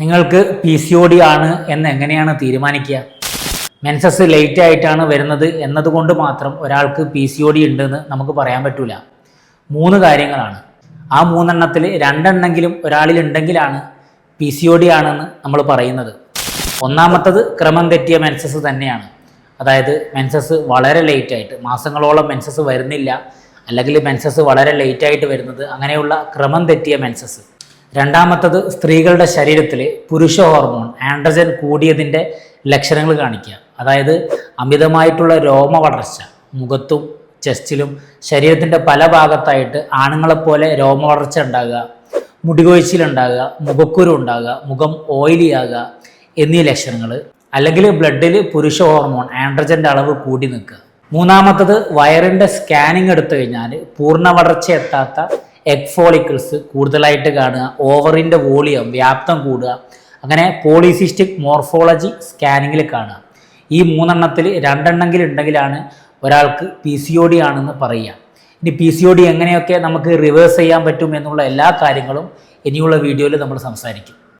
നിങ്ങൾക്ക് PCOD ആണ് എന്ന് എങ്ങനെയാണ് തീരുമാനിക്കുക? മെൻസസ് ലേറ്റ് ആയിട്ടാണ് വരുന്നത് എന്നതുകൊണ്ട് മാത്രം ഒരാൾക്ക് PCOD ഉണ്ടെന്ന് നമുക്ക് പറയാൻ പറ്റൂല. 3 കാര്യങ്ങളാണ്. ആ 3 2 ഒരാളിൽ ഉണ്ടെങ്കിലാണ് PCOD ആണെന്ന് നമ്മൾ പറയുന്നത്. ഒന്നാമത്തത് ക്രമം തെറ്റിയ മെൻസസ് തന്നെയാണ്. അതായത് മെൻസസ് വളരെ ലേറ്റ് ആയിട്ട്, മാസങ്ങളോളം മെൻസസ് വരുന്നില്ല, അല്ലെങ്കിൽ മെൻസസ് വളരെ ലേറ്റ് ആയിട്ട് വരുന്നത്, അങ്ങനെയുള്ള ക്രമം തെറ്റിയ മെൻസസ്. രണ്ടാമത്തത് സ്ത്രീകളുടെ ശരീരത്തിൽ പുരുഷ ഹോർമോൺ ആൻഡ്രജൻ കൂടിയതിൻ്റെ ലക്ഷണങ്ങൾ കാണിക്കുക. അതായത് അമിതമായിട്ടുള്ള രോമ വളർച്ച മുഖത്തും ചെസ്റ്റിലും ശരീരത്തിൻ്റെ പല ഭാഗത്തായിട്ട് ആണുങ്ങളെപ്പോലെ രോമ വളർച്ച ഉണ്ടാകുക, മുടികൊഴിച്ചിലുണ്ടാകുക, മുഖക്കുരു ഉണ്ടാകുക, മുഖം ഓയിലി ആകുക എന്നീ ലക്ഷണങ്ങൾ. അല്ലെങ്കിൽ ബ്ലഡിൽ പുരുഷ ഹോർമോൺ ആൻഡ്രജൻ്റെ അളവ് കൂടി നിൽക്കുക. മൂന്നാമത്തത് വയറിൻ്റെ സ്കാനിങ് എടുത്തു കഴിഞ്ഞാൽ പൂർണ്ണ വളർച്ച എത്താത്ത എഗ് ഫോളിക്കിൾസ് കൂടുതലായിട്ട് കാണുക, ഓവറിൻ്റെ വോളിയം വ്യാപ്തം കൂടുക, അങ്ങനെ പോളിസിസ്റ്റിക് മോർഫോളജി സ്കാനിങ്ങിൽ കാണുക. ഈ 3 ഉണ്ടെങ്കിലാണ് ഒരാൾക്ക് PCOD ആണെന്ന് പറയുക. ഇനി PCOD എങ്ങനെയൊക്കെ നമുക്ക് റിവേഴ്സ് ചെയ്യാൻ പറ്റും എന്നുള്ള എല്ലാ കാര്യങ്ങളും ഇനിയുള്ള വീഡിയോയിൽ നമ്മൾ സംസാരിക്കും.